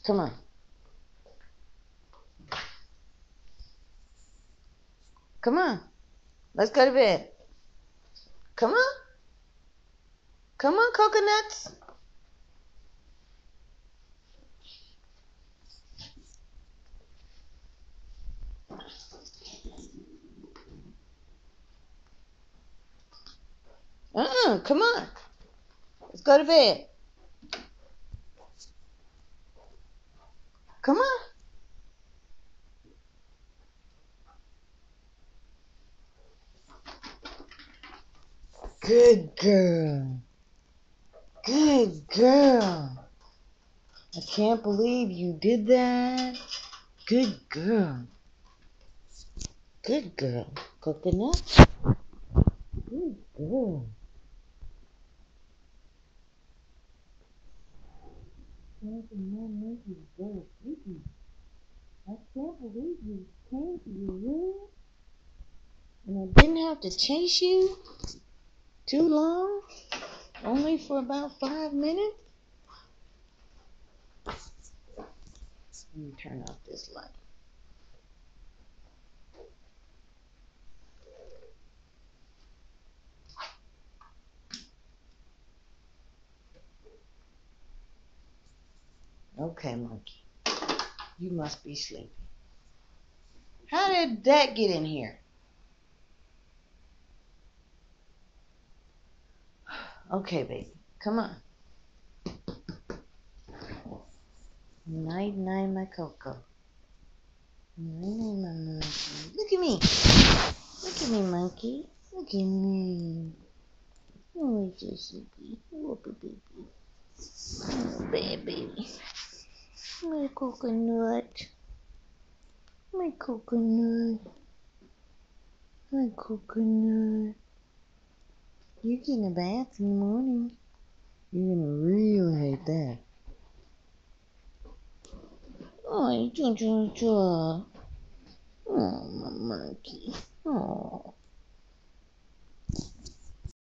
Come on. Come on. Let's go to bed. Come on. Come on, coconuts. Come on. Let's go to bed. Come on. Good girl. Good girl. I can't believe you did that. Good girl. Good girl. Coconut. Good girl. Making my monkey go sleepy. I can't believe you came to your room and I didn't have to chase you too long, only for about 5 minutes. Let me turn off this light. Okay, monkey, you must be sleepy. How did that get in here? Okay, baby, come on. Night, night, my Coco. Night, night, my monkey. Look at me. Look at me, monkey. Look at me. Oh, it's so sleepy. Oh, baby. Oh, bad baby. My coconut. My coconut. My coconut. You're getting a bath in the morning. You're gonna really hate that. Oh, you Oh, my monkey. Oh.